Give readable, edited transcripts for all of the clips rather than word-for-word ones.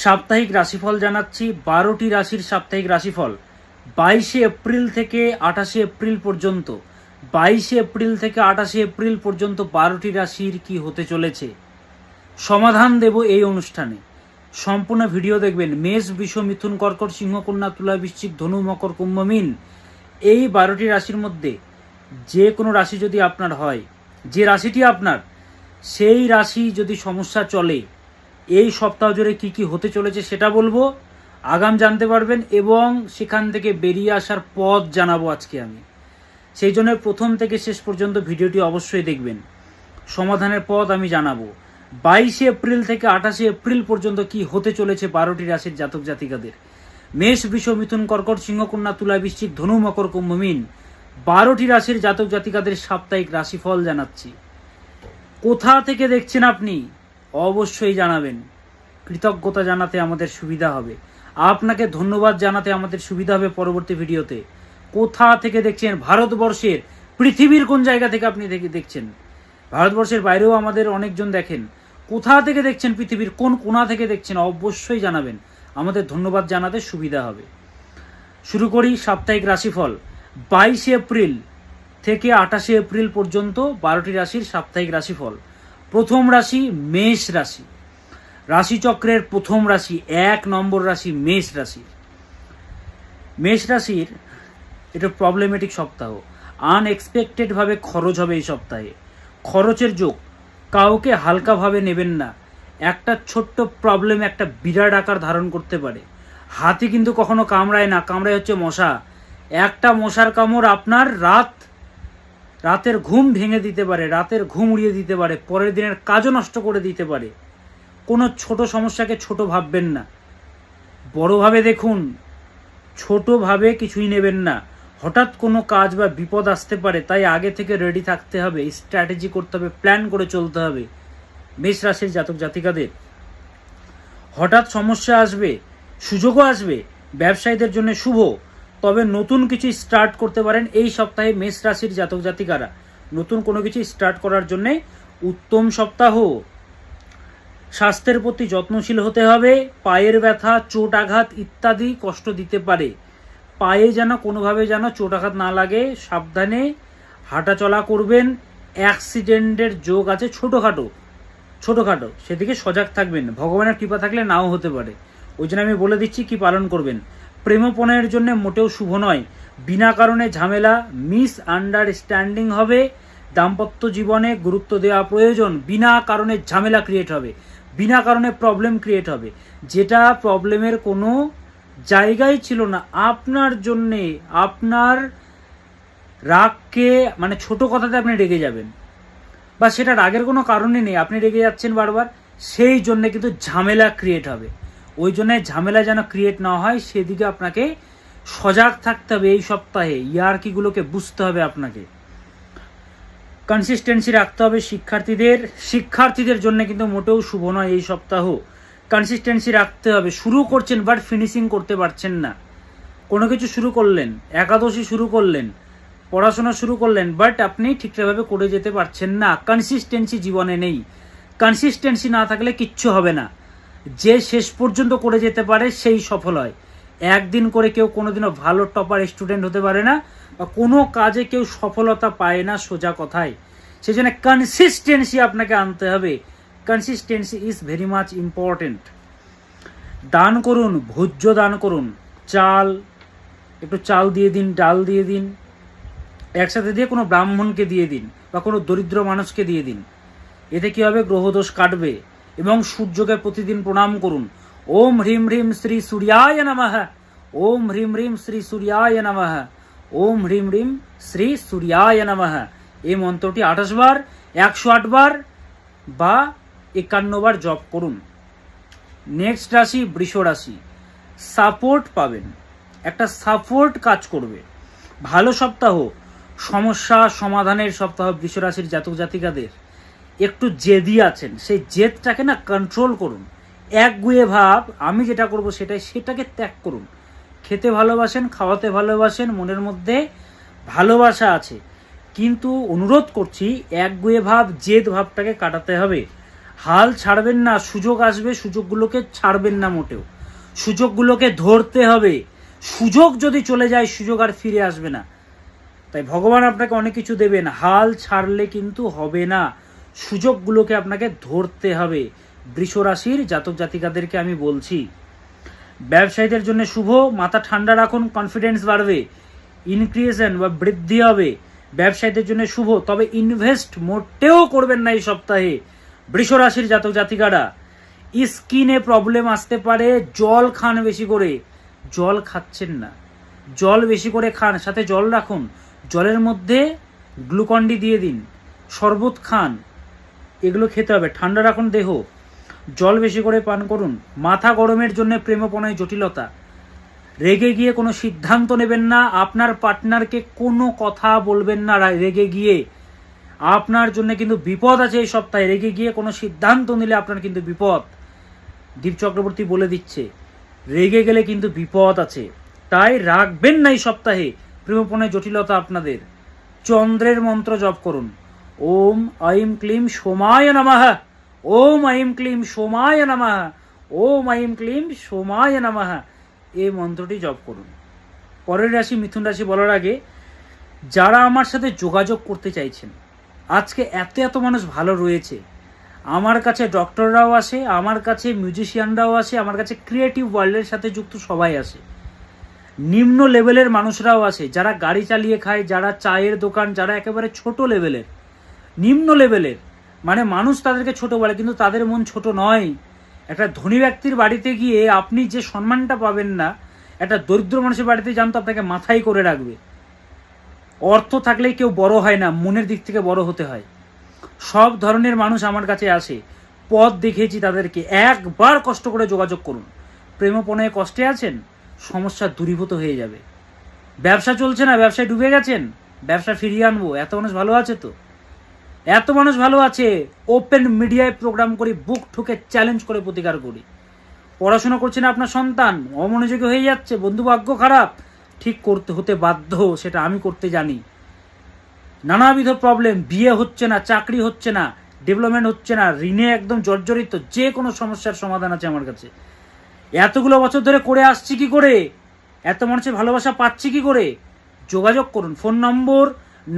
সাপ্তাহিক রাশিফল জানাচ্ছি। 12টি রাশির সাপ্তাহিক রাশিফল 22শে এপ্রিল থেকে 28শে এপ্রিল পর্যন্ত। 22শে এপ্রিল থেকে 28শে এপ্রিল পর্যন্ত 12টি রাশির কি হতে চলেছে সমাধান দেব এই অনুষ্ঠানে। সম্পূর্ণ ভিডিও দেখবেন। মেষ, বৃষ, মিথুন, কর্কট, সিংহ, কন্যা, তুলা, বৃশ্চিক, ধনু, মকর, কুম্ভ, মীন, এই 12টি রাশির মধ্যে যে কোনো রাশি যদি আপনার হয়, যে রাশিটি আপনার, সেই রাশি যদি সমস্যা চলে এই সপ্তাহ জুড়ে কী কী হতে চলেছে সেটা বলবো, আগাম জানতে পারবেন এবং সেখান থেকে বেরিয়ে আসার পথ জানাবো আজকে আমি। সেই জন্য প্রথম থেকে শেষ পর্যন্ত ভিডিওটি অবশ্যই দেখবেন, সমাধানের পথ আমি জানাবো। 22শে এপ্রিল থেকে 28শে এপ্রিল পর্যন্ত কি হতে চলেছে 12টি রাশির জাতক জাতিকাদের। মেষ, বৃষ, মিথুন, কর্কট, সিংহ, কন্যা, তুলা, বৃশ্চিক, ধনু, মকর, কুম্ভ, মীন, 12টি রাশির জাতক জাতিকাদের সাপ্তাহিক রাশিফল জানাচ্ছি। কোথা থেকে দেখছেন আপনি অবশ্যই জানাবেন, কৃতজ্ঞতা জানাতে আমাদের সুবিধা হবে, আপনাকে ধন্যবাদ জানাতে আমাদের সুবিধা হবে পরবর্তী ভিডিওতে। কোথা থেকে দেখছেন, ভারতবর্ষের, পৃথিবীর কোন জায়গা থেকে আপনি দেখছেন, ভারতবর্ষের বাইরেও আমাদের অনেকজন দেখেন, কোথা থেকে দেখছেন, পৃথিবীর কোন কোণা থেকে দেখছেন অবশ্যই জানাবেন, আমাদের ধন্যবাদ জানাতে সুবিধা হবে। শুরু করি সাপ্তাহিক রাশিফল 22শে এপ্রিল থেকে 28শে এপ্রিল পর্যন্ত 12টি রাশির সাপ্তাহিক রাশিফল। প্রথম রাশি মেষ রাশি, রাশিচক্রের প্রথম রাশি, 1 নম্বর রাশি মেষ রাশি। মেষ রাশির এটা প্রবলেমেটিক সপ্তাহ, আনএক্সপেক্টেডভাবে খরচ হবে এই সপ্তাহে, খরচের যোগ, কাউকে হালকাভাবে নেবেন না। একটা ছোট্ট প্রবলেম একটা বিরাট আকার ধারণ করতে পারে। হাতি কিন্তু কখনো কামড়ায় না, কামড়ায় হচ্ছে মশা। একটা মশার কামড় আপনার রাতের ঘুম ভেঙে দিতে পারে, রাতের ঘুম উড়িয়ে দিতে পারে, পরের দিনের কাজও নষ্ট করে দিতে পারে। কোনো ছোট সমস্যাকে ছোট ভাববেন না, বড়ভাবে দেখুন, ছোটভাবে কিছুই নেবেন না। হঠাৎ কোনো কাজ বা বিপদ আসতে পারে, তাই আগে থেকে রেডি থাকতে হবে, স্ট্র্যাটেজি করতে হবে, প্ল্যান করে চলতে হবে। মেষ রাশির জাতক জাতিকাদের হঠাৎ সমস্যা আসবে, সুযোগও আসবে, ব্যবসায়ীদের জন্য শুভ। তবে নতুন কিছু স্টার্ট করতে পারেন এই সপ্তাহে মেষ রাশির জাতক জাতিকারা। নতুন কোনো কিছু স্টার্ট করার জন্যে উত্তম সপ্তাহ। স্বাস্থ্যের প্রতি যত্নশীল হতে হবে। পায়ের ব্যথা, চোট আঘাত ইত্যাদি কষ্ট দিতে পারে। পায়ে যেন কোনোভাবে যেন চোট আঘাত না লাগে, সাবধানে হাঁটাচলা করবেন। অ্যাক্সিডেন্টের যোগ আছে ছোটোখাটো, সেদিকে সজাগ থাকবেন। ভগবানের কৃপা থাকলে নাও হতে পারে, ওই জন্য আমি বলে দিচ্ছি কি পালন করবেন। প্রেমপণের জন্য মোটেও শুভ নয়। বিনা কারণে ঝামেলা, মিস আন্ডারস্ট্যান্ডিং হবে। দাম্পত্য জীবনে গুরুত্ব দেওয়া প্রয়োজন। বিনা কারণে ঝামেলা ক্রিয়েট হবে, বিনা কারণে প্রবলেম ক্রিয়েট হবে, যেটা প্রবলেমের কোনো জায়গায় ছিল না আপনার জন্যে। আপনার রাগকে মানে ছোট কথাতে আপনি রেগে যাবেন, বা সেটা রাগের কোনো কারণই নেই, আপনি রেগে যাচ্ছেন বারবার, সেই জন্যে কিন্তু ঝামেলা ক্রিয়েট হবে। ওই জন্য ঝামেলা যেন ক্রিয়েট না হয় সেদিকে আপনাকে সজাগ থাকতে হবে। এই সপ্তাহে ইয়ার্কিগুলোকে বুঝতে হবে আপনাকে। কনসিস্টেন্সি রাখতে হবে শিক্ষার্থীদের জন্য কিন্তু মোটেও শুভ নয় এই সপ্তাহ। কনসিস্টেন্সি রাখতে হবে। শুরু করছেন বাট ফিনিশিং করতে পারছেন না। কোনো কিছু শুরু করলেন, একাদশী শুরু করলেন, পড়াশোনা শুরু করলেন, বাট আপনি ঠিকঠাকভাবে করে যেতে পারছেন না। কনসিস্টেন্সি জীবনে নেই। কনসিস্টেন্সি না থাকলে কিচ্ছু হবে না। যে শেষ পর্যন্ত করে যেতে পারে সেই সফল হয়। একদিন করে কেউ কোনোদিনও ভালো টপার স্টুডেন্ট হতে পারে না, বা কোনো কাজে কেউ সফলতা পায় না, সোজা কথায়। সেই জন্য কনসিস্টেন্সি আপনাকে আনতে হবে। Consistency is very much important. দান করুন, ভোজ্য দান করুন। একটু চাল দিয়ে দিন, ডাল দিয়ে দিন, একসাথে দিয়ে কোনো ব্রাহ্মণকে দিয়ে দিন, বা কোনো দরিদ্র মানুষকে দিয়ে দিন। এতে কি হবে, গ্রহদোষ কাটবে। এবং সূর্যকে প্রতিদিন প্রণাম করুন। ওম হ্রিম হ্রিম শ্রী সূর্যায় নমঃ, ওম হ্রিম হ্রিম শ্রী সূর্যায় নমঃ, ওম হ্রিম হ্রিম শ্রী সূর্যায় নমঃ। এই মন্ত্রটি 28 বার, 108 বার বা 51 বার জপ করুন। নেক্সট রাশি বৃষ রাশি। সাপোর্ট পাবেন, একটা সাপোর্ট কাজ করবে। ভালো সপ্তাহ, সমস্যা সমাধানের সপ্তাহ বৃষ রাশির জাতক জাতিকাদের। একটু জেদি আছেন, সেই জেদটাকে না কন্ট্রোল করুন। একগুঁয়ে ভাব, আমি যেটা করব সেটাকে ত্যাগ করুন। খেতে ভালোবাসেন, খাওয়াতে ভালোবাসেন, মনের মধ্যে ভালোবাসা আছে, কিন্তু অনুরোধ করছি একগুঁয়ে ভাব, জেদ ভাবটাকে কাটাতে হবে। হাল ছাড়বেন না, সুযোগ আসবে, সুযোগগুলোকে ছাড়বেন না মোটেও, সুযোগগুলোকে ধরতে হবে। সুযোগ যদি চলে যায়, সুযোগ আর ফিরে আসবে না। তাই ভগবান আপনাকে অনেক কিছু দেবেন, হাল ছাড়লে কিন্তু হবে না, সুযোগগুলোকে আপনাকে ধরতে হবে। বৃষ রাশির জাতক জাতিকাদেরকে আমি বলছি, ব্যবসায়ীদের জন্য শুভ, মাথা ঠান্ডা রাখুন, কনফিডেন্স বাড়বে, ইনক্রিয়েশন বা বৃদ্ধি হবে। ব্যবসায়ীদের জন্য শুভ, তবে ইনভেস্ট মোটেও করবেন না এই সপ্তাহে। বৃষ রাশির জাতক জাতিকারা, স্কিনে প্রবলেম আসতে পারে, জল খান বেশি করে, জল খাচ্ছেন না, জল বেশি করে খান, সাথে জল রাখুন, জলের মধ্যে গ্লুকন্ডি দিয়ে দিন, শরবত খান, এগুলো খেতে হবে। ঠান্ডা রাখুন দেহ, জল বেশি করে পান করুন। মাথা গরমের জন্য প্রেমপনায় জটিলতা, রেগে গিয়ে কোনো সিদ্ধান্ত নেবেন না, আপনার পার্টনারকে কোনো কথা বলবেন না রেগে গিয়ে, আপনার জন্য কিন্তু বিপদ আছে এই সপ্তাহে। রেগে গিয়ে কোনো সিদ্ধান্ত নিলে আপনার কিন্তু বিপদ, দীপ চক্রবর্তী বলে দিচ্ছে, রেগে গেলে কিন্তু বিপদ আছে, তাই রাখবেন না এই সপ্তাহে প্রেমপনায় জটিলতা আপনাদের। চন্দ্রের মন্ত্র জপ করুন, ওম আইম ক্লিম সোমায় নমঃ, ওম আইম ক্লিম সোমায় নমঃ, ওম আইম ক্লিম সোমায় নমঃ, এই মন্ত্রটি জপ করুন। পরের রাশি মিথুন রাশি বলার আগে, যারা আমার সাথে যোগাযোগ করতে চাইছেন, আজকে এত মানুষ ভালো রয়েছে, আমার কাছে ডক্টররাও আসে, আমার কাছে মিউজিশিয়ানরাও আসে, আমার কাছে ক্রিয়েটিভ ওয়ার্ল্ডের সাথে যুক্ত সবাই আসে, নিম্ন লেভেলের মানুষরাও আসে, যারা গাড়ি চালিয়ে খায়, যারা চায়ের দোকান, যারা একেবারে ছোট লেভেলের, নিম্ন লেভেলের, মানে মানুষ তাদেরকে ছোট বলে, কিন্তু তাদের মন ছোট নয়। একটা ধনী ব্যক্তির বাড়িতে গিয়ে আপনি যে সম্মানটা পাবেন না, একটা দরিদ্র মানুষের বাড়িতে যান তো আপনাকে মাথায় করে রাখবে। অর্থ থাকলেই কেউ বড় হয় না, মনের দিক থেকে বড় হতে হয়। সব ধরনের মানুষ আমার কাছে আসে, পথ দেখিয়েছি তাদেরকে। একবার কষ্ট করে যোগাযোগ করুন। প্রেমপনায় কষ্টে আছেন, সমস্যা দূরীভূত হয়ে যাবে। ব্যবসা চলছে না, ব্যবসায় ডুবে গেছেন, ব্যবসা ফিরিয়ে আনবো, এত মানুষ ভালো আছে তো, এত মানুষ ভালো আছে। ওপেন মিডিয়ায় প্রোগ্রাম করি, বুক ঠুকে চ্যালেঞ্জ করে প্রতিকার করি। পড়াশোনা করছে না আপনার সন্তান, অমনোযোগী হয়ে যাচ্ছে, বন্ধু ভাগ্য খারাপ, ঠিক করতে হতে বাধ্য, সেটা আমি করতে জানি। নানাবিধ প্রবলেম, বিয়ে হচ্ছে না, চাকরি হচ্ছে না, ডেভেলপমেন্ট হচ্ছে না, ঋণে একদম জর্জরিত, যে কোনো সমস্যার সমাধান আছে আমার কাছে। এতগুলো বছর ধরে করে আসছি কি করে, এত মানুষের ভালোবাসা পাচ্ছি কি করে? যোগাযোগ করুন। ফোন নম্বর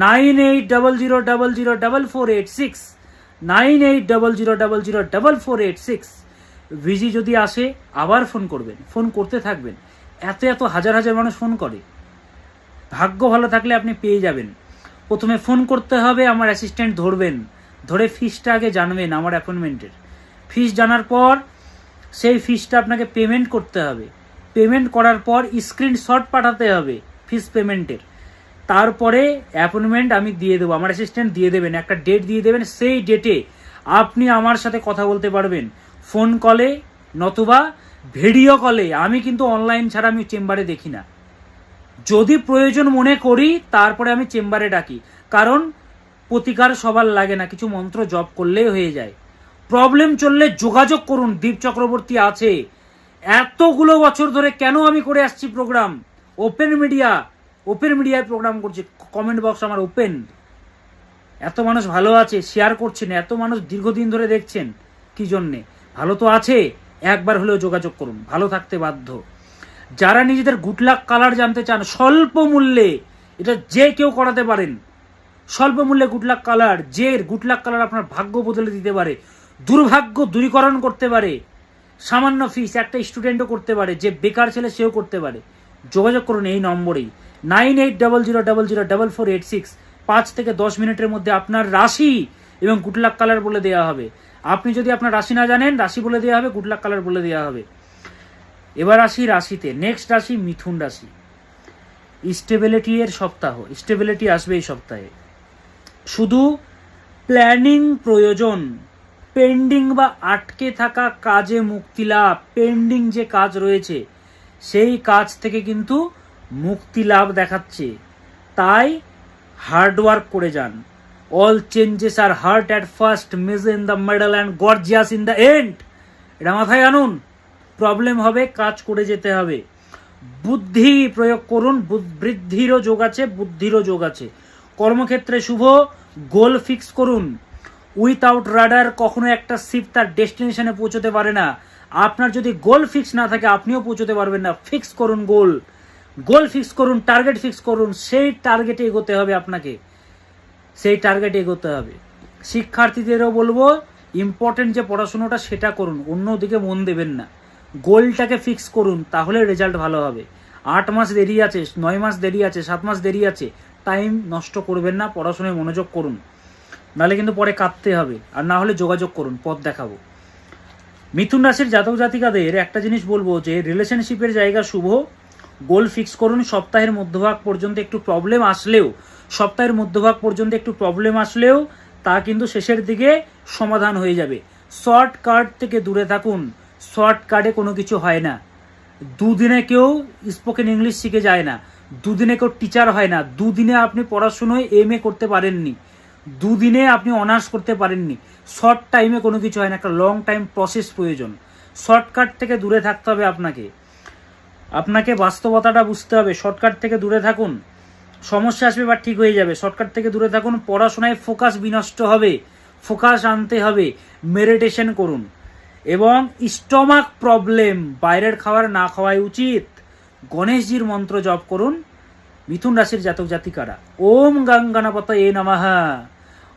9800004486, 9800004486। বিজি যদি আসে আবার ফোন করবেন, ফোন করতে থাকবেন। এত হাজার মানুষ ফোন করে, ভাগ্য ভালো থাকলে আপনি পেয়ে যাবেন। প্রথমে ফোন করতে হবে, আমার অ্যাসিস্ট্যান্ট ধরবেন, ধরে ফিসটা আগে জানবেন আমার অ্যাপয়েন্টমেন্টের। ফিস জানার পর সেই ফিসটা আপনাকে পেমেন্ট করতে হবে। পেমেন্ট করার পর স্ক্রিনশট পাঠাতে হবে ফিস পেমেন্টের। তারপরে অ্যাপয়েন্টমেন্ট আমি দিয়ে দেবো, আমার অ্যাসিস্ট্যান্ট দিয়ে দেবেন, একটা ডেট দিয়ে দেবেন। সেই ডেটে আপনি আমার সাথে কথা বলতে পারবেন, ফোন কলে নতুবা ভিডিও কলে। আমি কিন্তু অনলাইন ছাড়া আমি চেম্বারে দেখি না, যদি প্রয়োজন মনে করি তারপরে আমি চেম্বারে ডাকি, কারণ প্রতিকার সবার লাগে না, কিছু মন্ত্র জপ করলেই হয়ে যায়। প্রবলেম চললে যোগাযোগ করুন, দীপ চক্রবর্তী আছে। এতগুলো বছর ধরে কেন আমি করে আসছি প্রোগ্রাম, ওপেন মিডিয়ায় প্রোগ্রাম করছি, কমেন্ট বক্স আমার ওপেন। এত মানুষ ভালো আছে, শেয়ার করছেন, এত মানুষ দীর্ঘদিন ধরে দেখছেন, কি জন্যে? ভালো তো আছে, একবার হলেও যোগাযোগ করুন, ভালো থাকতে বাধ্য। যারা নিজেদের গুড লাক কালার জানতে চান স্বল্প মূল্যে, এটা যে কেউ করাতে পারেন। স্বল্প মূল্যে গুড লাক কালার, যে গুড লাক কালার আপনার ভাগ্য বদলে দিতে পারে, দুর্ভাগ্য দূরীকরণ করতে পারে। সামান্য ফিস একটা স্টুডেন্টও করতে পারে, যে বেকার ছেলে সেও করতে পারে। যোগাযোগ করুন এই নম্বরেই, 9800004486। 5 থেকে 10 মিনিটের মধ্যে আপনার রাশি এবং গুড লাক কালার বলে দেওয়া হবে। আপনি যদি আপনার রাশি না জানেন, রাশি বলে দেওয়া হবে, গুড লাক কালার বলে দেওয়া হবে। এবার আসি রাশিতে। নেক্সট রাশি মিথুন রাশি। স্টেবিলিটি এর সপ্তাহ, স্টেবিলিটি আসবে এই সপ্তাহে। শুধু প্ল্যানিং প্রয়োজন, পেন্ডিং বা আটকে থাকা কাজে মুক্তি লাভ। পেন্ডিং যে কাজ রয়েছে সেই কাজ থেকে কিন্তু মুক্তি লাভ দেখাচ্ছে, তাই হার্ডওয়ার্ক করে যান। All changes are hard at first, messy in the middle and gorgeous in the end. এটা মাথায় আনুন। প্রবলেম হবে, কাজ করে যেতে হবে। বুদ্ধি প্রয়োগ করুন, বৃদ্ধিরও যোগ আছে, বুদ্ধিরও যোগ আছে। কর্মক্ষেত্রে শুভ, গোল ফিক্স করুন। উইথাউট রাডার কখনো একটা শিপ তার ডেস্টিনেশনে পৌঁছতে পারে না। আপনার যদি গোল ফিক্স না থাকে আপনিও পৌঁছতে পারবেন না। ফিক্স করুন গোল, গোল ফিক্স করুন, টার্গেট ফিক্স করুন, সেই টার্গেটে এগোতে হবে আপনাকে, সেই টার্গেটে এগোতে হবে। শিক্ষার্থীদেরও বলবো ইম্পর্টেন্ট যে পড়াশুনোটা সেটা করুন, অন্যদিকে মন দেবেন না। গোলটাকে ফিক্স করুন, তাহলে রেজাল্ট ভালো হবে। 8 মাস দেরি আছে, 9 মাস দেরি আছে, 7 মাস দেরি আছে, টাইম নষ্ট করবেন না, পড়াশোনায় মনোযোগ করুন, নাহলে কিন্তু পরে কাঁদতে হবে। আর না হলে যোগাযোগ করুন, পথ দেখাবো। মিথুন রাশির জাতক জাতিকাদের একটা জিনিস বলবো যে রিলেশনশিপের জায়গা শুভ, গোল ফিক্স করুন। সপ্তাহের মধ্যভাগ পর্যন্ত একটু প্রবলেম আসলেও তা কিন্তু শেষের দিকে সমাধান হয়ে যাবে। শর্টকাট থেকে দূরে থাকুন, শর্টকাটে কোনো কিছু হয় না। দুদিনে কেউ স্পোকেন ইংলিশ শিখে যায় না, দুদিনে কেউ টিচার হয় না, দুদিনে আপনি পড়াশুনোয় MA করতে পারেননি, দুদিনে আপনি অনার্স করতে পারেননি। শর্ট টাইমে কোনো কিছু হয় না, একটা লং টাইম প্রসেস প্রয়োজন। শর্টকাট থেকে দূরে থাকতে হবে আপনাকে বাস্তবতাটা বুঝতে হবে। শর্টকাট থেকে দূরে থাকুন, সমস্যা আসবে বা ঠিক হয়ে যাবে। শর্টকাট থেকে দূরে থাকুন। পড়াশোনায় ফোকাস বিনষ্ট হবে, ফোকাস আনতে হবে। মেডিটেশন করুন এবং স্টমাক প্রবলেম, বাইরের খাবার না খাওয়াই উচিত। গণেশজির মন্ত্র জপ করুন মিথুন রাশির জাতক জাতিকারা। ওম গঙ্গণপতয়ে নমঃ,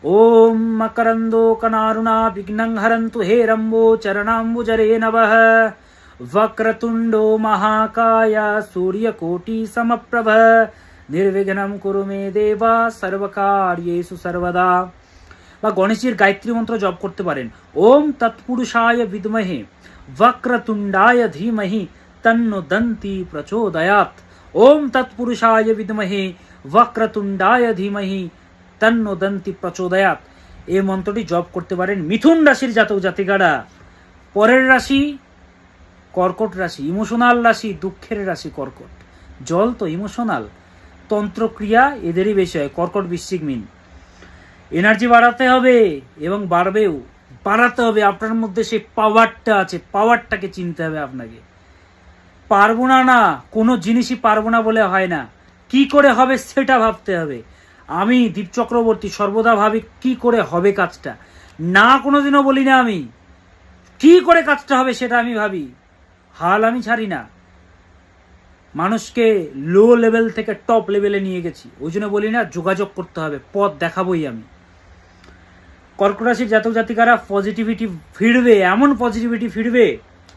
ওম মকরন্দ কনারুণা বিঘ্নং হরন্তু হে রম্বো চরণাম্বুজরে নমঃ, वक्रतुंडो महाकाय सूर्यकोटि समप्रभ, निर्विघ्नं कुरु मे देवा सर्वकार्येषु सर्वदा। বা গণেশের গায়ত্রী মন্ত্র জপ করতে পারেন। ওম তৎপুরুষায় বিদ্মহে वक्रतुंडाय धीमहि तन्नो दन्ति प्रचोदयात्। ओम तत्पुरुषाय विद्महे वक्रतुंडाय धीमहि तन्नो दन्ति प्रचोदयात्। এই মন্ত্রটি জপ করতে পারেন মিথুন রাশির জাতক জাতিকারা। পরের রাশি কর্কট রাশি, ইমোশনাল রাশি, দুঃখের রাশি কর্কট। জল তো ইমোশনাল, তন্ত্রক্রিয়া এদেরই বেশি হয়। কর্কট বৃশ্চিক মিন। এনার্জি বাড়াতে হবে এবং বাড়াতে হবে। আপনার মধ্যে সেই পাওয়ারটা আছে, পাওয়ারটাকে চিনতে হবে আপনাকে। পারবো না, কোনো জিনিসই পারবো না বলে হয় না, কি করে হবে সেটা ভাবতে হবে। আমি দীপ চক্রবর্তী সর্বদা ভাবি কি করে হবে কাজটা, না কোনোদিনও বলি না আমি কি করে কাজটা হবে সেটা আমি ভাবি। হাল আমি ছাড়ি না, মানুষকে লো লেভেল থেকে টপ লেভেলে নিয়ে গেছি। ওই জন্য বলি না যোগাযোগ করতে হবে, পথ দেখাবোই আমি। কর্কট রাশির জাতক জাতিকারা পজিটিভিটি ফিরবে, এমন পজিটিভিটি ফিরবে,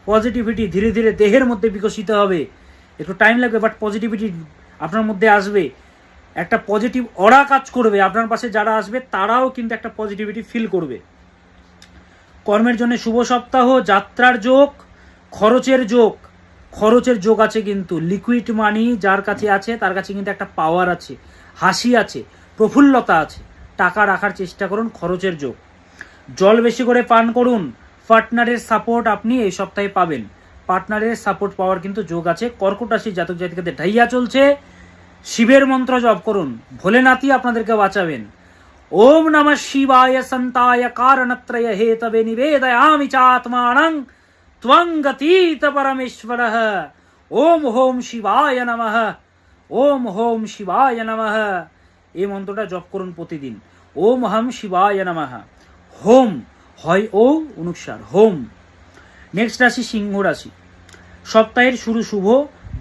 পজিটিভিটি ধীরে ধীরে দেহের মধ্যে বিকশিত হবে। একটু টাইম লাগবে, বাট পজিটিভিটি আপনার মধ্যে আসবে। একটা পজিটিভ অরা কাজ করবে, আপনার পাশে যারা আসবে তারাও কিন্তু একটা পজিটিভিটি ফিল করবে। কর্মের জন্য শুভ সপ্তাহ, যাত্রার যোগ, খরচের যোগ আছে। কিন্তু লিকুইড মানি যার কাছে আছে তার কাছে কিন্তু একটা পাওয়ার আছে, হাসি আছে, প্রফুল্লতা আছে। টাকা রাখার চেষ্টা করুন, খরচের যোগ। জল বেশি করে পান করুন। পার্টনারের সাপোর্ট আপনি এই সপ্তাহে পাবেন, পার্টনারের সাপোর্ট পাওয়ার কিন্তু যোগ আছে। কর্কট রাশির জাতক জাতিকাদের ঢাইয়া চলছে, শিবের মন্ত্র জপ করুন, ভোলেনাথই আপনাদেরকে বাঁচাবেন। ওম নমঃ শিবায় সন্তায় কারণত্রয় হেতবে নিবেদয়ামি চাত্মানং ত্বং গতীত পরমেশ্বরঃ। ওম হোম শিবায় নমঃ, ওম হোম শিবায় নমঃ। এই মন্ত্রটা জপ করুন প্রতিদিন। ওম হম শিবায় নমঃ। হোম হয় ও অনুসার হোম। নেক্সট রাশি সিংহ রাশি। সপ্তাহের শুরু শুভ,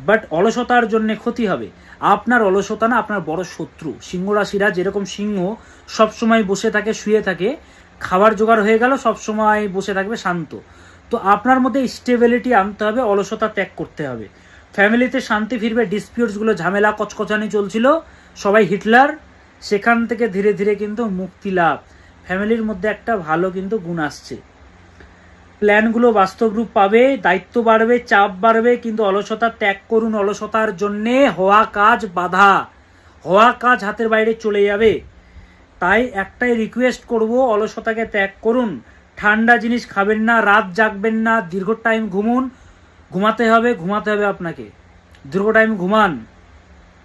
বাট অলসতার জন্য ক্ষতি হবে। আপনার অলসতা না আপনার বড় শত্রু। সিংহ রাশিরা যেরকম সিংহ সবসময় বসে থাকে, শুয়ে থাকে, খাবার জোগাড় হয়ে গেল, সবসময় বসে থাকবে শান্ত। তো আপনার মধ্যে স্টেবিলিটি আনতে হবে, অলসতা ত্যাগ করতে হবে। ফ্যামিলিতে শান্তি ফিরবে। ডিসপিউটসগুলো, ঝামেলা, কচকচানি চলছিল, সবাই হিটলার, সেখান থেকে ধীরে ধীরে কিন্তু মুক্তি লাভ। ফ্যামিলির মধ্যে একটা ভালো কিন্তু গুণ আসছে। প্ল্যানগুলো বাস্তব রূপ পাবে, দায়িত্ব বাড়বে, চাপ বাড়বে, কিন্তু অলসতা ত্যাগ করুন। অলসতার জন্যে হওয়া কাজ বাধা, হওয়া কাজ হাতের বাইরে চলে যাবে। তাই একটাই রিকোয়েস্ট করব, অলসতাকে ত্যাগ করুন। ঠান্ডা জিনিস খাবেন না, রাত জাগবেন না, দীর্ঘ টাইম ঘুমাতে হবে আপনাকে। দীর্ঘ টাইম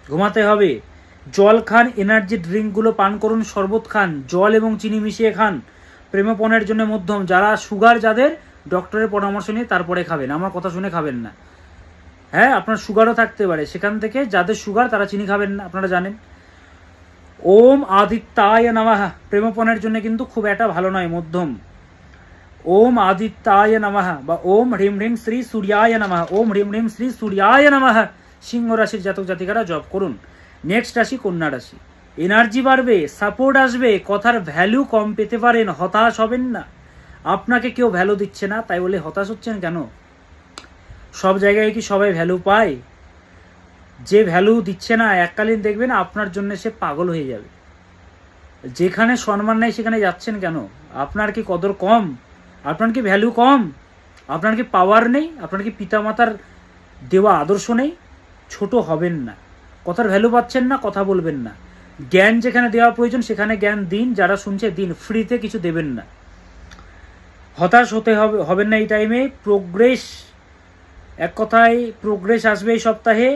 ঘুমাতে হবে। জল খান, এনার্জি ড্রিঙ্কগুলো পান করুন, শরবত খান, জল এবং চিনি মিশিয়ে খান। প্রেমপণের জন্য মধ্যম। যারা সুগার, যাদের ডক্টরের পরামর্শ নিয়ে তারপরে খাবেন, আমার কথা শুনে খাবেন না। হ্যাঁ, আপনার সুগারও থাকতে পারে, সেখান থেকে যাদের সুগার তারা চিনি খাবেন না, আপনারা জানেন। ওম আদিত্যায় নমঃ, প্রেমপণের জন্য কিন্তু খুব একটা ভালো নয়, মধ্যম। ওম আদিত্যায় নমঃ বা ওম হ্রিম হ্রিম শ্রী সূর্যায় নমঃ, ওম হ্রিম হ্রিম শ্রী সূর্যায় নমঃ সিংহ রাশির জাতক জাতিকারা জপ করুন। নেক্সট রাশি কন্যা রাশি। এনার্জি বাড়বে, সাপোর্ট আসবে, কথার ভ্যালু কম পেতে পারেন, হতাশ হবেন না। আপনাকে কেউ ভ্যালু দিচ্ছে না তাই বলে হতাশ হচ্ছেন কেন? সব জায়গায় কি সবাই ভ্যালু পায়? যে ভ্যালু দিচ্ছে না এককালীন দেখবেন আপনার জন্য সে পাগল হয়ে যাবে। যেখানে সম্মান নেই সেখানে যাচ্ছেন কেন? আপনার কি কদর কম? আপনার কি ভ্যালু কম? আপনার কি পাওয়ার নেই? আপনার কি পিতামাতার দেওয়া আদর্শ নেই? ছোট হবেন না। কথার ভ্যালু পাচ্ছেন না, কথা বলবেন না। জ্ঞান যেখানে দেওয়া প্রয়োজন সেখানে জ্ঞান দিন, যারা শুনছে দিন, ফ্রিতে কিছু দেবেন না। হতাশ হতে হবেন না এই টাইমে। প্রোগ্রেস, এক কথায় প্রোগ্রেস আসবে এই সপ্তাহে।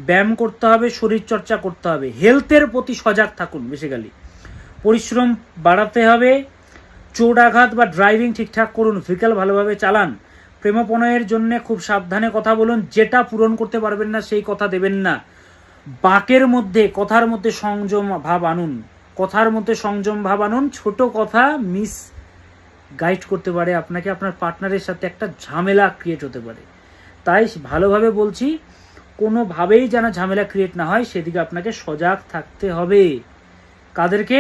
ব্যায়াম করতে হবে, শরীর চর্চা করতে হবে, হেলথের প্রতি সজাগ থাকুন। বেসিক্যালি পরিশ্রম বাড়াতে হবে। চোট আঘাত বা ড্রাইভিং ঠিকঠাক করুন, ভেহিক্যাল ভালোভাবে চালান। প্রেমপণয়ের জন্য খুব সাবধানে কথা বলুন। যেটা পূরণ করতে পারবেন না সেই কথা দেবেন না। বাকের মধ্যে, কথার মধ্যে সংযম ভাব আনুন। কথার মধ্যে সংযম ভাব আনুন। ছোট কথা মিস গাইড করতে পারে আপনাকে, আপনার পার্টনারের সাথে একটা ঝামেলা ক্রিয়েট হতে পারে। তাই ভালোভাবে বলছি, কোনোভাবেই যেন ঝামেলা ক্রিয়েট না হয় সেদিকে আপনাকে সজাগ থাকতে হবে। কাদেরকে?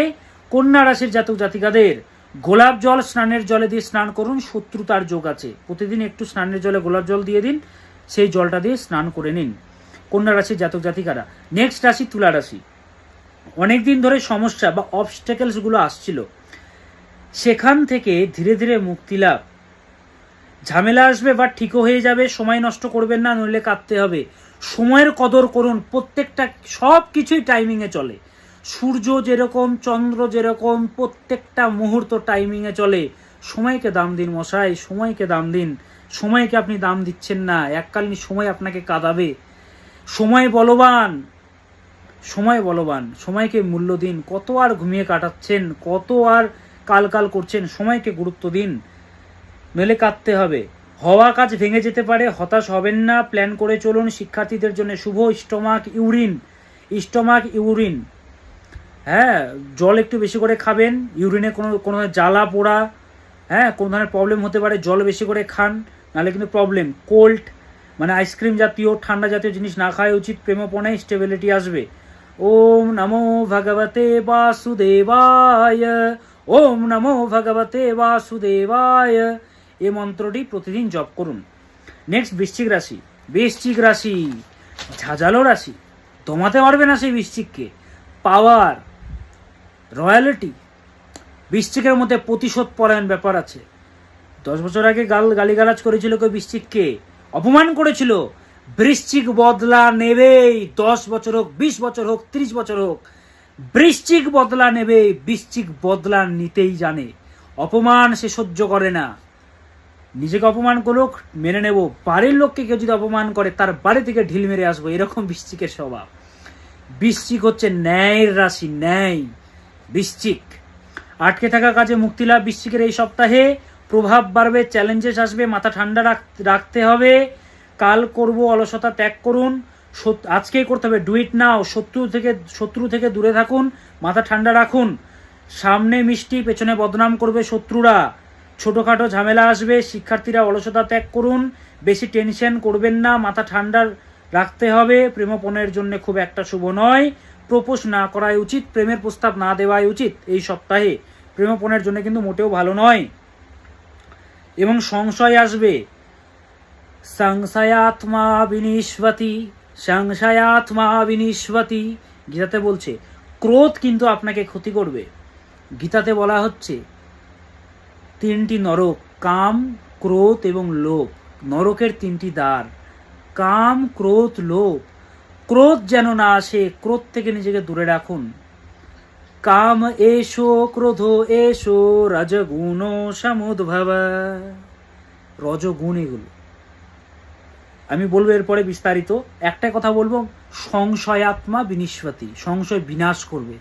কন্যা রাশির জাতক জাতিকাদের। গোলাপ জল স্নানের জলে দিয়ে স্নান করুন, শত্রুতার যোগ আছে। প্রতিদিন একটু স্নানের জলে গোলাপ জল দিয়ে দিন, সেই জলটা দিয়ে স্নান করে নিন কন্যা রাশির জাতক জাতিকারা। নেক্সট রাশি তুলা রাশি। অনেকদিন ধরে সমস্যা বা অবস্টেকেলসগুলো আসছিল, সেখান থেকে ধীরে ধীরে মুক্তি লাভ। ঝামেলা আসবে বা ঠিকও হয়ে যাবে। সময় নষ্ট করবেন না, নইলে কাঁদতে হবে। সময়ের কদর করুন। প্রত্যেকটা সব কিছুই টাইমিংয়ে চলে। সূর্য যেরকম, চন্দ্র যেরকম, প্রত্যেকটা মুহূর্ত টাইমিংয়ে চলে। সময়কে দাম দিন মশাই, সময়কে দাম দিন। সময়কে আপনি দাম দিচ্ছেন না, এককালীন সময় আপনাকে কাঁদাবে। সময় বলবান, সময় বলবান। সময়কে মূল্য দিন। কত আর ঘুমিয়ে কাটাচ্ছেন, কত আর কাল করছেন? সময়কে গুরুত্ব দিন, নইলে কাঁদতে হবে। হওয়া কাজ ভেঙে যেতে পারে, হতাশ হবেন না। প্ল্যান করে চলুন। শিক্ষার্থীদের জন্য শুভ। স্টমাক ইউরিন, হ্যাঁ, জল একটু বেশি করে খাবেন। ইউরিনে কোনো জ্বালা পোড়া, হ্যাঁ, কোনো ধরনের প্রবলেম হতে পারে, জল বেশি করে খান, নাহলে কিন্তু প্রবলেম। কোল্ড মানে আইসক্রিম জাতীয়, ঠান্ডা জাতীয় জিনিস না খাওয়া উচিত। প্রেমপণে স্টেবিলিটি আসবে। ওম নমো ভগবতে বাসুদেবায়, ওম নমো ভগবতে বাসুদেবায়, এই মন্ত্রটি প্রতিদিন জপ করুন। নেক্সট বৃশ্চিক রাশি। বৃশ্চিক রাশি ঝাঁঝালো রাশি, দমাতে পারবে না সেই বৃশ্চিককে। পাওয়ার, রয়্যালিটি। বৃশ্চিকের মধ্যে প্রতিশোধ পরায়ণ ব্যাপার আছে। 10 বছর আগে গালিগালাজ করেছিল কেউ, বৃশ্চিককে অপমান করেছিল। বৃশ্চিক বদলা নেবেই। 10 বছর হোক, 20 বছর হোক, 30 বছর হোক, বৃশ্চিক বদলা নেবে। বৃশ্চিক বদলা নিতেই জানে। অপমান সে সহ্য করে না। নিজেকে অপমান করুক, মেনে নেব। বাড়ির লোককে কেউ যদি অপমান করে তার বাড়ি থেকে ঢিল মেরে আসবো, এরকম বৃশ্চিকের স্বভাব। বৃশ্চিক হচ্ছে ন্যায়ের রাশি, ন্যায়। বৃশ্চিক আটকে থাকা কাজে মুক্তি লাভ। বৃশ্চিকের এই সপ্তাহে প্রভাব বাড়বে, চ্যালেঞ্জেস আসবে, মাথা ঠান্ডা রাখতে হবে। কাল করব, অলসতা ত্যাগ করুন। আজকেই করতে হবে। ডু ইট নাও। শত্রু থেকে দূরে থাকুন, মাথা ঠান্ডা রাখুন। সামনে মিষ্টি, পেছনে বদনাম করবে শত্রুরা। ছোটোখাটো ঝামেলা আসবে। শিক্ষার্থীরা অলসতা ত্যাগ করুন, বেশি টেনশন করবেন না, মাথা ঠান্ডা রাখতে হবে। প্রেমপণের জন্য খুব একটা শুভ নয়। প্রপোজ না করাই উচিত, প্রেমের প্রস্তাব না দেওয়াই উচিত এই সপ্তাহে। প্রেমপণের জন্য কিন্তু মোটেও ভালো নয়। এবং সংশয় আসবে। সংশয়াত্মা বিনিষ্বতি, গীতাতে বলছে। ক্রোধ কিন্তু আপনাকে ক্ষতি করবে। গীতাতে বলা হচ্ছে 3টি নরক, কাম, ক্রোধ এবং লোভ। নরকের 3টি দ্বার, কাম, ক্রোধ, লোভ। ক্রোধ যেন না আসে, ক্রোধ থেকে নিজেকে দূরে রাখুন। কাম এসো, ক্রোধ এসো, রজগুণ সমুদ্ভব। রজগুণ এগুলো আমি বলবো এরপরে বিস্তারিত। একটা কথা বলবো, সংশয়াত্মা বিনিষ্বতি, সংশয় বিনাশ করবে।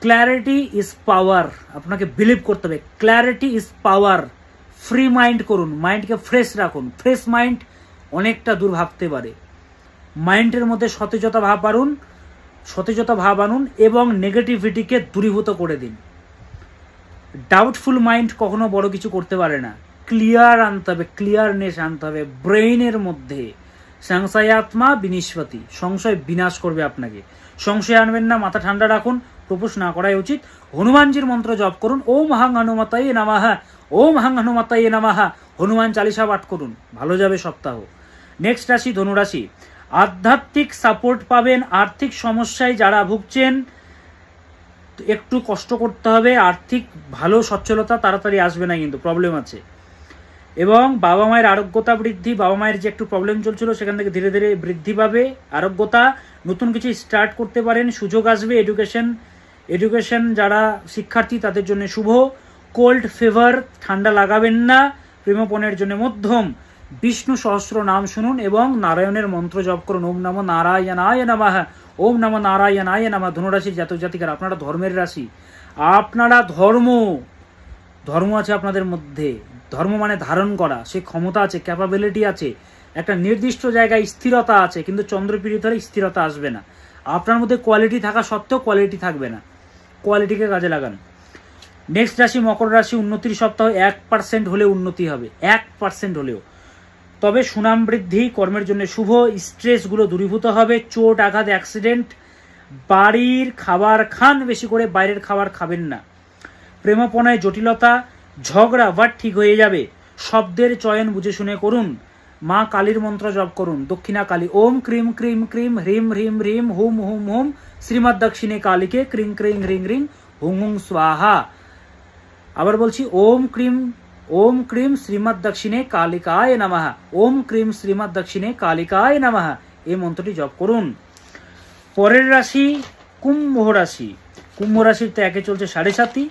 ক্ল্যারিটি ইজ পাওয়ার, আপনাকে বিলিভ করতে হবে। Clarity is power. Free mind করুন, মাইন্ডকে ফ্রেশ রাখুন। ফ্রেশ মাইন্ড অনেকটা দূর ভাবতে পারে। মাইন্ডের মধ্যে সতেজতা ভাব বাড়ুন। সতেজতা ভাব আনুন এবং নেগেটিভিটিকে দূরীভূত করে দিন। ডাউটফুল মাইন্ড কখনো বড় কিছু করতে পারে না। ক্লিয়ার আনতে হবে, ক্লিয়ারনেস আনতে হবে ব্রেইনের মধ্যে। সংশয়াত্মা বিনিষ্পতি, সংশয় বিনাশ করবে আপনাকে। সংশয় আনবেন না, মাথা ঠান্ডা রাখুন, প্রপোজ না করাই উচিত। হনুমানজির মন্ত্র জপ করুন, ওম হাং হনুমতায়ে নমঃ, ওম হাং হনুমতায়ে নমঃ, হনুমান চালিসা পাঠ করুন, ভালো যাবে সপ্তাহ। নেক্সট রাশি ধনুরাশি। আধ্যাত্মিক সাপোর্ট পাবেন। আর্থিক সমস্যায় যারা ভুগছেন একটু কষ্ট করতে হবে। আর্থিক ভালো সচ্ছলতা তাড়াতাড়ি আসবে না, কিন্তু প্রবলেম আছে। এবং বাবা মায়ের আরোগ্যতা বৃদ্ধি, বাবা মায়ের যে একটু প্রবলেম চলছিল সেখান থেকে ধীরে ধীরে বৃদ্ধি পাবে আরোগ্যতা। নতুন কিছু স্টার্ট করতে পারেন, সুযোগ আসবে। এডুকেশন যারা শিক্ষার্থী তাদের জন্য শুভ। কোল্ড ফিভার, ঠান্ডা লাগাবেন না। প্রেমপণের জন্য মধ্যম। বিষ্ণু সহস্র নাম শুনুন এবং নারায়ণের মন্ত্র জপ করুন, ওম নমঃ নারায়ণায় নমঃ, ওম নমঃ নারায়ণায় নমঃ। ধনুরাশির জাতক জাতিকারা, আপনারা ধর্মের রাশি, আপনারা ধর্ম আছে আপনাদের মধ্যে। ধর্ম মানে ধারণ করা, সে ক্ষমতা আছে, ক্যাপাবিলিটি আছে, একটা নির্দিষ্ট জায়গায় স্থিরতা আছে, কিন্তু চন্দ্রপীড়িত হলে স্থিরতা আসবে না। আপনার মধ্যে কোয়ালিটি থাকা সত্ত্বেও কোয়ালিটি থাকবে না, কোয়ালিটিকে কাজে লাগান। নেক্সট রাশি মকর রাশি। উন্নতির সপ্তাহ, 1% হলেও উন্নতি হবে, 1% হলেও। তবে সুনাম বৃদ্ধি, কর্মের জন্য শুভ। স্ট্রেসগুলো দূরীভূত হবে। চোট আঘাত অ্যাক্সিডেন্ট। বাড়ির খাবার খান বেশি করে, বাইরের খাবার খাবেন না। প্রেমপনায় জটিলতা, ঝগড়া বাট ঠিক হয়ে যাবে। শব্দের চয়ন বুঝে শুনে করুন। মা কালীর মন্ত্র জপ করুন, দক্ষিণা কালী, ওম ক্রিম ক্রিম ক্রিম হ্রিম হ্রিম হ্রিম হুম হুম হুম শ্রীমৎ দক্ষিণে কালীকে ক্রিং ক্রিং হ্রিং হ্রিং হুং হুং স্বাহা। আবার বলছি, ওম ক্রিম শ্রীমৎ দক্ষিণে কালিকায় নমঃ, ওম ক্রিম শ্রীমৎ দক্ষিণে কালিকায় নমঃ, এই মন্ত্রটি জপ করুন। পরের রাশি কুম্ভ রাশি। কুম্ভ রাশির তো একে চলছে 7.5।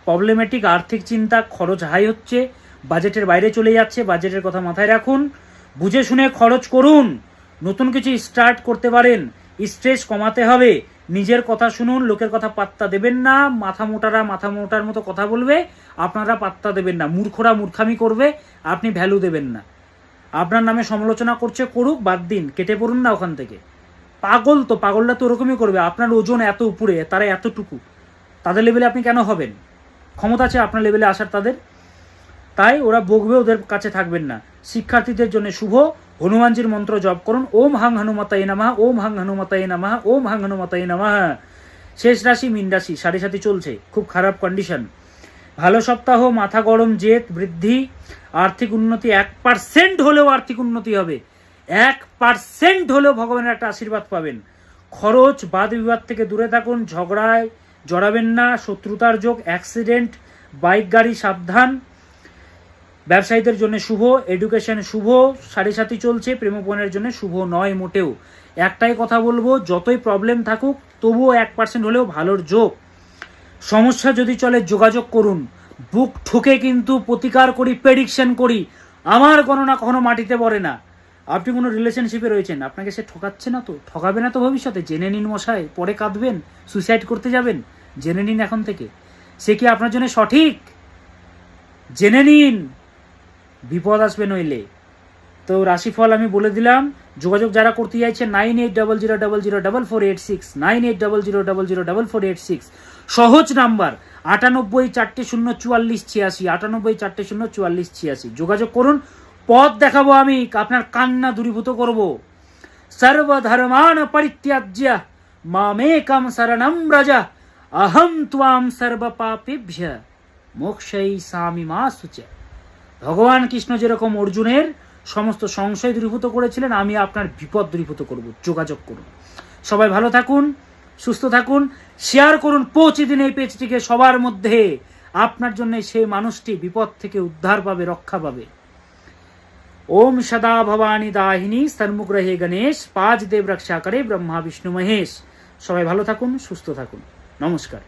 প্রবলেমেটিক, আর্থিক চিন্তা, খরচ হাই হচ্ছে, বাজেটের বাইরে চলে যাচ্ছে। বাজেটের কথা মাথায় রাখুন, বুঝে শুনে খরচ করুন। নতুন কিছু স্টার্ট করতে পারেন। স্ট্রেস কমাতে হবে। নিজের কথা শুনুন, লোকের কথা পাত্তা দেবেন না। মাথা মোটার মতো কথা বলবে, আপনারা পাত্তা দেবেন না। মূর্খরা মূর্খামি করবে, আপনি ভ্যালু দেবেন না। আপনার নামে সমালোচনা করছে, করুক, বাদ দিন, কেটে পড়ুন না ওখান থেকে। পাগলরা তো ওরকমই করবে। আপনার ওজন এত উপরে, তারা এতটুকু, তাদের লেভেলে আপনি কেন হবেন? ক্ষমতা আছে আপনার লেভেলে আসার তাদের, তাই ওরা বকবে, ওদের কাছে থাকবেন না। শিক্ষার্থীদের জন্য শুভ। হনুমানজির মন্ত্র জপ করুন, ওম হাং হনুমতায়ে নমঃ, ওম হাং হনুমতায়ে নমঃ, ওম হাং হনুমতায়ে নমঃ। শেষ রাশি মীন রাশি। 7.5 চলছে, খুব খারাপ কন্ডিশন। ভালো সপ্তাহ, মাথা গরম, জেদ বৃদ্ধি, আর্থিক উন্নতি। 1% হলেও আর্থিক উন্নতি হবে, 1% হলেও ভগবানের একটা আশীর্বাদ পাবেন। খরচ বাদ বিবাদ থেকে দূরে থাকুন, ঝগড়ায় জড়াবেন না। শত্রুতার যোগ, অ্যাক্সিডেন্ট, বাইক গাড়ি সাবধান। ব্যবসায়ীদের জন্য শুভ। এডুকেশন শুভ। 7.5 চলছে, প্রেমপণের জন্য শুভ নয় মোটেও। একটাই কথা বলবো, যতই প্রবলেম থাকুক তবুও 1% হলেও ভালোর যোগ। সমস্যা যদি চলে যোগাযোগ করুন। বুক ঠুকে কিন্তু প্রতিকার করি, প্রেডিকশন করি। আমার গণনা কখনো মাটিতে পড়ে না। আপনি কোনো রিলেশনশিপে রয়েছেন, আপনাকে সে ঠকাচ্ছে না তো, ঠকাবে না তো ভবিষ্যতে? জেনে নিন মশাই, পরে কাঁদবেন, সুইসাইড করতে যাবেন। জেনে নিন এখন থেকে, সে কি আপনার জন্য সঠিক? জেনে নিন, বিপদ আসবে নইলে। তো রাশিফল আমি বলে দিলাম। যোগাযোগ যারা করতে চাইছে 9800004486, 9800004486, সহজ নাম্বার 98404486, 98404486। যোগাযোগ করুন, পথ দেখাবো আমি, আপনার কান্না দূরীভূত করব। সর্বধর্মান পরিত্যাজ্য মামেকম শরণম ব্রজ, অহম ত্বাম সর্বপাপেভ্য মোক্ষয়িষ্যামি মা শুচি। ভগবান কৃষ্ণ যেরকম অর্জুনের সমস্ত সংশয় দূরীভূত করেছিলেন, আমি আপনার বিপদ দূরীভূত করব। যোগাযোগ করুন। সবাই ভালো থাকুন, সুস্থ থাকুন, শেয়ার করুন, পৌঁছে দিন এই পেজটিকে সবার মধ্যে। আপনার জন্য সেই মানুষটি বিপদ থেকে উদ্ধার পাবে, রক্ষা পাবে। ओम सदा भवानी दाहिनी सन्मुख रहे गणेश, 5 देव रक्षा करे ब्रह्मा विष्णु महेश। সবাই ভালো থাকুন, সুস্থ থাকুন, নমস্কার।